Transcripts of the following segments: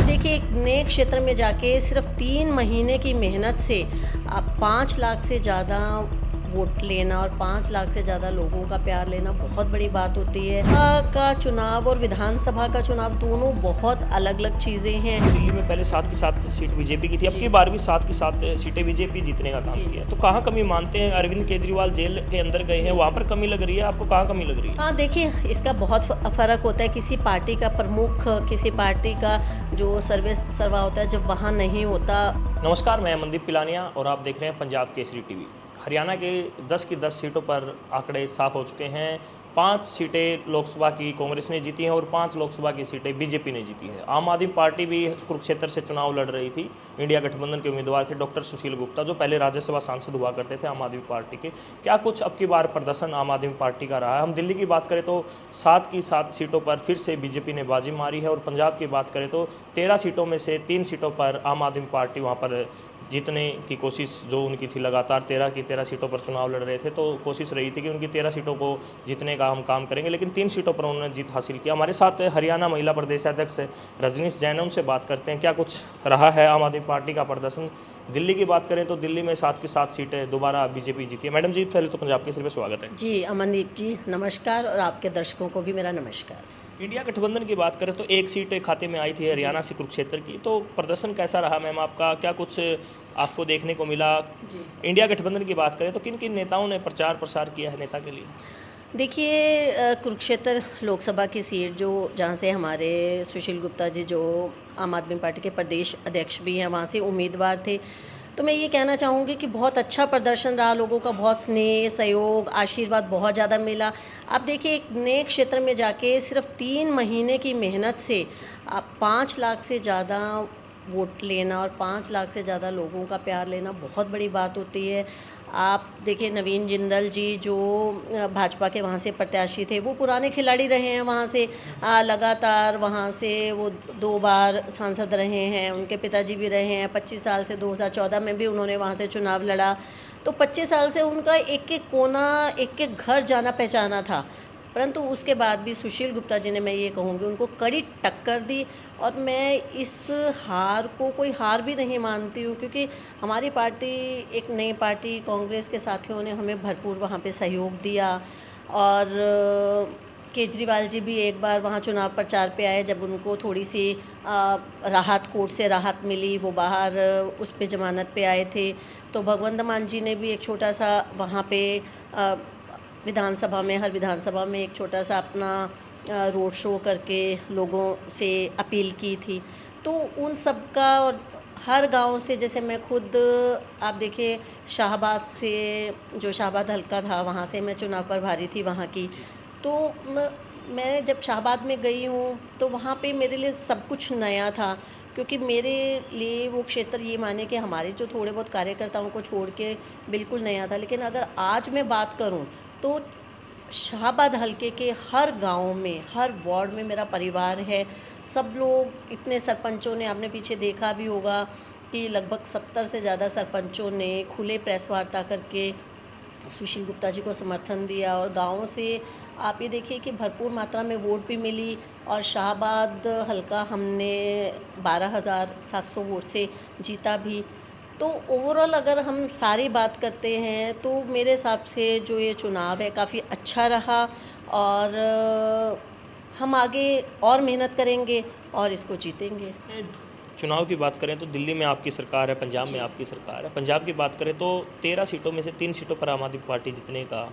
देखिए, एक नए क्षेत्र में जाके सिर्फ 3 महीने की मेहनत से आप 5 लाख से ज़्यादा वोट लेना और 5 लाख से ज़्यादा लोगों का प्यार लेना बहुत बड़ी बात होती है। का चुनाव और विधानसभा का चुनाव दोनों बहुत अलग-अलग चीज़ें हैं। दिल्ली में पहले 7 की 7 सीट बीजेपी की थी, अब की बार भी 7 की 7 सीटें बीजेपी जीतने का काम किया है। तो कहाँ कमी मानते हैं? अरविंद केजरीवाल जेल के अंदर गए हैं, वहाँ पर कमी लग रही है, आपको कहाँ कमी लग रही है? हाँ, देखिए, इसका बहुत फ़र्क होता है। किसी पार्टी का प्रमुख, किसी पार्टी का जो सर्वा होता है, जब वहाँ नहीं होता। नमस्कार, मैं मनदीप पिलानिया और आप देख रहे हैं पंजाब केसरी टीवी। हरियाणा के 10 की 10 सीटों पर आंकड़े साफ हो चुके हैं। 5 सीटें लोकसभा की कांग्रेस ने जीती हैं और 5 लोकसभा की सीटें बीजेपी ने जीती हैं। आम आदमी पार्टी भी कुरुक्षेत्र से चुनाव लड़ रही थी। इंडिया गठबंधन के उम्मीदवार थे डॉक्टर सुशील गुप्ता, जो पहले राज्यसभा सांसद हुआ करते थे आम आदमी पार्टी के। क्या कुछ अब की बार प्रदर्शन आम आदमी पार्टी का रहा है? हम दिल्ली की बात करें तो 7 की 7 सीटों पर फिर से बीजेपी ने बाजी मारी है और पंजाब की बात करें तो 13 सीटों में से 3 सीटों पर आम आदमी पार्टी वहाँ पर जीतने की कोशिश जो उनकी थी, लगातार 13 की 13 सीटों पर चुनाव लड़ रहे थे, तो कोशिश रही थी कि उनकी 13 सीटों को जीतने का हम काम करेंगे, लेकिन 3 सीटों पर उन्होंने जीत हासिल किया। हमारे साथ हरियाणा महिला प्रदेशाध्यक्ष रजनीश जैन, उनसे बात करते हैं क्या कुछ रहा है आम आदमी पार्टी का प्रदर्शन। दिल्ली की बात करें तो दिल्ली में 7 की 7 सीटें दोबारा बीजेपी जीती है। मैडम जी, पहले तो पंजाब केसरी में स्वागत है। जी, अमनदीप जी, नमस्कार, और आपके दर्शकों को भी मेरा नमस्कार। इंडिया गठबंधन की बात करें तो एक सीट खाते में आई थी हरियाणा से, कुरुक्षेत्र की। तो प्रदर्शन कैसा रहा मैम आपका? क्या कुछ आपको देखने को मिला? जी, इंडिया गठबंधन की बात करें तो किन किन नेताओं ने प्रचार प्रसार किया है नेता के लिए? देखिए, कुरुक्षेत्र लोकसभा की सीट जो जहाँ से हमारे सुशील गुप्ता जी, जो आम आदमी पार्टी के प्रदेश अध्यक्ष भी हैं, वहाँ से उम्मीदवार थे। तो मैं ये कहना चाहूँगी कि बहुत अच्छा प्रदर्शन रहा, लोगों का बहुत स्नेह, सहयोग, आशीर्वाद बहुत ज़्यादा मिला। आप देखिए, एक नए क्षेत्र में जाके सिर्फ 3 महीने की मेहनत से आप 5 लाख से ज़्यादा वोट लेना और 5 लाख से ज़्यादा लोगों का प्यार लेना बहुत बड़ी बात होती है। आप देखिए, नवीन जिंदल जी जो भाजपा के वहाँ से प्रत्याशी थे, वो पुराने खिलाड़ी रहे हैं वहाँ से। लगातार वहाँ से वो 2 बार सांसद रहे हैं, उनके पिताजी भी रहे हैं। 25 साल से 2014 में भी उन्होंने वहाँ से चुनाव लड़ा। तो 25 साल से उनका एक-एक कोना, एक-एक घर जाना पहचाना था। परंतु उसके बाद भी सुशील गुप्ता जी ने, मैं ये कहूँगी, उनको कड़ी टक्कर दी। और मैं इस हार को कोई हार भी नहीं मानती हूँ, क्योंकि हमारी पार्टी एक नई पार्टी कांग्रेस के साथियों ने हमें भरपूर वहाँ पे सहयोग दिया। और केजरीवाल जी भी एक बार वहाँ चुनाव प्रचार पे आए, जब उनको थोड़ी सी राहत, कोर्ट से राहत मिली, वो बाहर उस पे ज़मानत पे आए थे। तो भगवंत मान जी ने भी एक छोटा सा वहाँ पे विधानसभा में, हर विधानसभा में एक छोटा सा अपना रोड शो करके लोगों से अपील की थी। तो उन सब का, और हर गांव से, जैसे मैं खुद, आप देखिए, शाहबाद से, जो शाहबाद हल्का था, वहाँ से मैं चुनाव प्रभारी थी वहाँ की। तो मैं जब शाहबाद में गई हूँ तो वहाँ पे मेरे लिए सब कुछ नया था, क्योंकि मेरे लिए वो क्षेत्र, ये माने कि हमारे जो थोड़े बहुत कार्यकर्ताओं को छोड़ के बिल्कुल नया था। लेकिन अगर आज मैं बात करूँ तो शाहबाद हलके के हर गांव में, हर वार्ड में मेरा परिवार है। सब लोग, इतने सरपंचों ने, आपने पीछे देखा भी होगा कि लगभग 70 से ज़्यादा सरपंचों ने खुले प्रेस वार्ता करके सुशील गुप्ता जी को समर्थन दिया। और गाँव से आप ये देखिए कि भरपूर मात्रा में वोट भी मिली, और शाहबाद हल्का हमने 12,700 वोट से जीता भी। तो ओवरऑल अगर हम सारी बात करते हैं तो मेरे हिसाब से जो ये चुनाव है काफ़ी अच्छा रहा। और हम आगे और मेहनत करेंगे और इसको जीतेंगे। चुनाव की बात करें तो दिल्ली में आपकी सरकार है, पंजाब में आपकी सरकार है। पंजाब की बात करें तो 13 सीटों में से 3 सीटों पर आम आदमी पार्टी जीतने का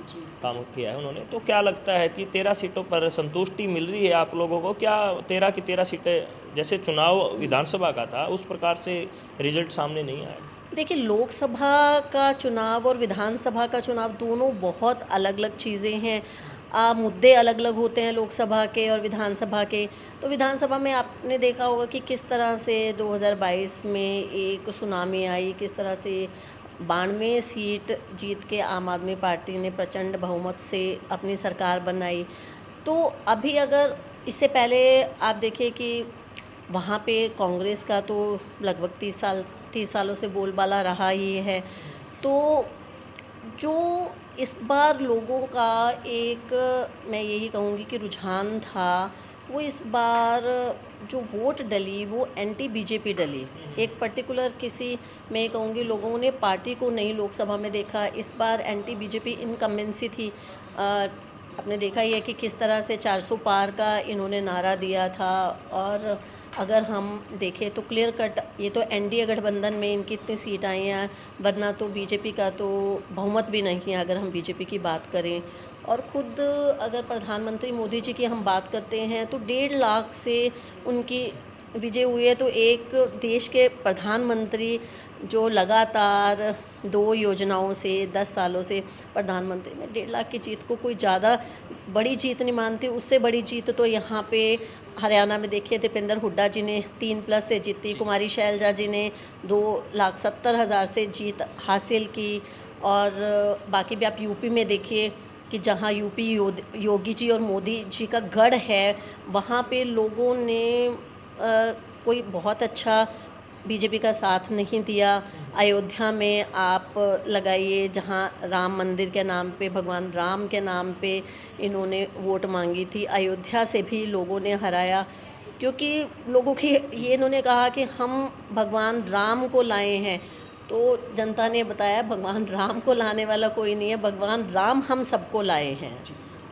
काम किया है उन्होंने। तो क्या लगता है कि 13 सीटों पर संतुष्टि मिल रही है आप लोगों को? क्या 13 की 13 सीटें, जैसे चुनाव विधानसभा का था उस प्रकार से रिजल्ट सामने नहीं आया? देखिए, लोकसभा का चुनाव और विधानसभा का चुनाव दोनों बहुत अलग अलग चीज़ें हैं। मुद्दे अलग अलग होते हैं लोकसभा के और विधानसभा के। तो विधानसभा में आपने देखा होगा कि किस तरह से 2022 में एक सुनामी आई, किस तरह से 92 सीट जीत के आम आदमी पार्टी ने प्रचंड बहुमत से अपनी सरकार बनाई। तो अभी अगर इससे पहले आप देखिए कि वहाँ पे कांग्रेस का तो लगभग 30 सालों से बोलबाला रहा ही है। तो जो इस बार लोगों का एक, मैं यही कहूँगी कि रुझान था, वो इस बार जो वोट डली वो एंटी बीजेपी डली। एक पर्टिकुलर किसी, मैं कहूँगी, लोगों ने पार्टी को नहीं लोकसभा में देखा। इस बार एंटी बीजेपी इनकम्बेंसी थी। आपने देखा ही है कि किस तरह से 400 पार का इन्होंने नारा दिया था। और अगर हम देखें तो क्लियर कट ये तो एनडीए गठबंधन में इनकी इतनी सीट आई हैं, वरना तो बीजेपी का तो बहुमत भी नहीं है अगर हम बीजेपी की बात करें। और ख़ुद अगर प्रधानमंत्री मोदी जी की हम बात करते हैं तो 1.5 लाख से उनकी विजय हुई है। तो एक देश के प्रधानमंत्री जो लगातार 2 योजनाओं से 10 सालों से प्रधानमंत्री में 1.5 लाख की जीत को कोई ज़्यादा बड़ी जीत नहीं मानती। उससे बड़ी जीत तो यहाँ पे हरियाणा में देखिए, दीपेंद्र हुड्डा जी ने 3+ से जीती, कुमारी शैलजा जी ने 2,70,000 से जीत हासिल की। और बाकी भी आप यूपी में देखिए कि जहाँ यूपी योगी जी और मोदी जी का गढ़ है, वहाँ पे लोगों ने कोई बहुत अच्छा बीजेपी का साथ नहीं दिया। अयोध्या में आप लगाइए, जहाँ राम मंदिर के नाम पे, भगवान राम के नाम पे इन्होंने वोट मांगी थी, अयोध्या से भी लोगों ने हराया, क्योंकि लोगों की ये इन्होंने कहा कि हम भगवान राम को लाए हैं। तो जनता ने बताया भगवान राम को लाने वाला कोई नहीं है, भगवान राम हम सबको लाए हैं।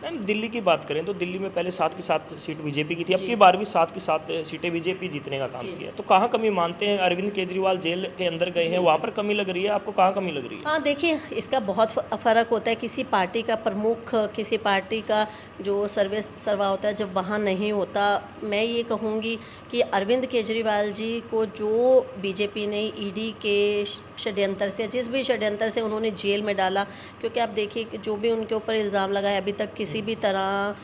मैम, दिल्ली की बात करें तो दिल्ली में पहले 7 की 7 सीट बीजेपी की थी, अब की बार भी 7 की 7 सीटें बीजेपी जीतने का काम किया। तो कहाँ कमी मानते हैं? अरविंद केजरीवाल जेल के अंदर गए हैं, वहाँ पर कमी लग रही है, आपको कहाँ कमी लग रही है? हाँ, देखिए, इसका बहुत फ़र्क होता है। किसी पार्टी का प्रमुख, किसी पार्टी का जो सर्वा होता है, जब वहाँ नहीं होता। मैं ये कहूँगी कि अरविंद केजरीवाल जी को जो बीजेपी ने ईडी के षड्यंत्र से, जिस भी षड्यंत्र से उन्होंने जेल में डाला, क्योंकि आप देखिए कि जो भी उनके ऊपर इल्ज़ाम लगाया, अभी तक किसी भी तरह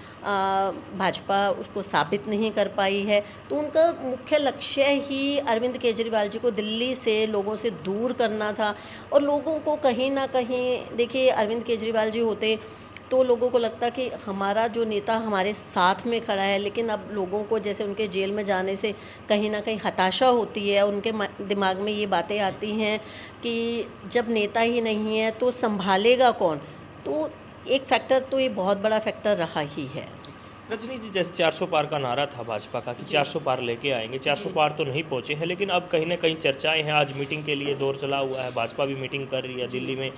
भाजपा उसको साबित नहीं कर पाई है। तो उनका मुख्य लक्ष्य ही अरविंद केजरीवाल जी को दिल्ली से, लोगों से दूर करना था। और लोगों को कहीं ना कहीं, देखिए, अरविंद केजरीवाल जी होते तो लोगों को लगता कि हमारा जो नेता हमारे साथ में खड़ा है। लेकिन अब लोगों को जैसे उनके जेल में जाने से कहीं ना कहीं हताशा होती है, उनके दिमाग में ये बातें आती हैं कि जब नेता ही नहीं है तो संभालेगा कौन। तो एक फैक्टर तो ये बहुत बड़ा फैक्टर रहा ही है। रजनी जी, जैसे 400 पार का नारा था भाजपा का कि 400 पार लेके आएंगे, 400 पार तो नहीं पहुंचे हैं, लेकिन अब कहीं ना कहीं चर्चाएं हैं। आज मीटिंग के लिए दौर चला हुआ है, भाजपा भी मीटिंग कर रही है, दिल्ली में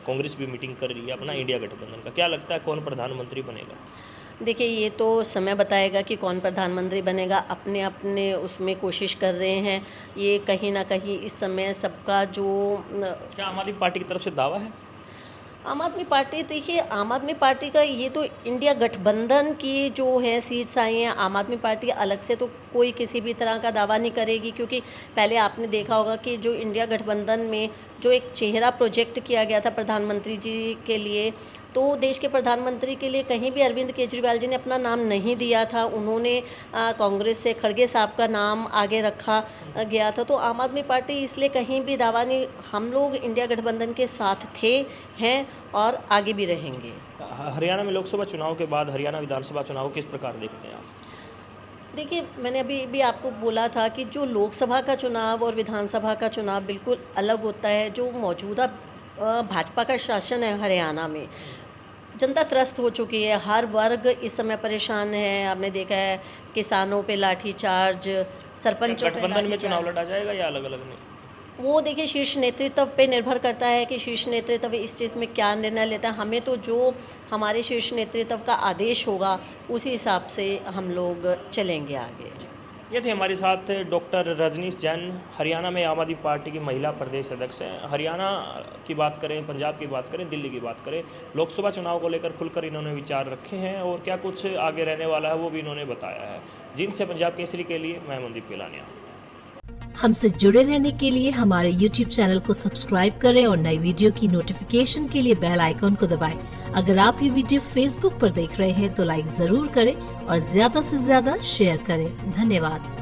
कांग्रेस भी मीटिंग कर रही है अपना इंडिया गठबंधन का। क्या लगता है कौन प्रधानमंत्री बनेगा? देखिए, ये तो समय बताएगा कि कौन प्रधानमंत्री बनेगा। अपने अपने उसमें कोशिश कर रहे हैं। ये कहीं ना कहीं इस समय सबका जो, क्या आम आदमी पार्टी की तरफ से दावा है? आम आदमी पार्टी, देखिए, आम आदमी पार्टी का ये तो इंडिया गठबंधन की जो है सीट्स आई हैं, आम आदमी पार्टी अलग से तो कोई किसी भी तरह का दावा नहीं करेगी। क्योंकि पहले आपने देखा होगा कि जो इंडिया गठबंधन में जो एक चेहरा प्रोजेक्ट किया गया था प्रधानमंत्री जी के लिए, तो देश के प्रधानमंत्री के लिए कहीं भी अरविंद केजरीवाल जी ने अपना नाम नहीं दिया था। उन्होंने कांग्रेस से खड़गे साहब का नाम आगे रखा गया था। तो आम आदमी पार्टी इसलिए कहीं भी दावा नहीं, हम लोग इंडिया गठबंधन के साथ थे, हैं और आगे भी रहेंगे। हरियाणा में लोकसभा चुनाव के बाद हरियाणा विधानसभा चुनाव किस प्रकार देखते हैं आप? देखिए, मैंने अभी भी आपको बोला था कि जो लोकसभा का चुनाव और विधानसभा का चुनाव बिल्कुल अलग होता है। जो मौजूदा भाजपा का शासन है हरियाणा में, जनता त्रस्त हो चुकी है, हर वर्ग इस समय परेशान है। आपने देखा है किसानों पे लाठीचार्ज, सरपंचों पे गठबंधन में चुनाव लाठीचार्ज। लड़ा जाएगा या अलग अलग नहीं? वो देखिए, शीर्ष नेतृत्व पे निर्भर करता है कि शीर्ष नेतृत्व इस चीज़ में क्या निर्णय लेता है। हमें तो जो हमारे शीर्ष नेतृत्व का आदेश होगा उसी हिसाब से हम लोग चलेंगे आगे। ये थे हमारे साथ डॉक्टर रजनीश जैन, हरियाणा में आम आदमी पार्टी की महिला प्रदेश अध्यक्ष हैं। हरियाणा की बात करें, पंजाब की बात करें, दिल्ली की बात करें, लोकसभा चुनाव को लेकर खुलकर इन्होंने विचार रखे हैं और क्या कुछ आगे रहने वाला है वो भी इन्होंने बताया है। जिनसे पंजाब केसरी के लिए मैं मनदीप पिलानिया। हमसे जुड़े रहने के लिए हमारे YouTube चैनल को सब्सक्राइब करें और नई वीडियो की नोटिफिकेशन के लिए बेल आइकॉन को दबाएं। अगर आप ये वीडियो Facebook पर देख रहे हैं तो लाइक जरूर करें और ज्यादा से ज्यादा शेयर करें। धन्यवाद।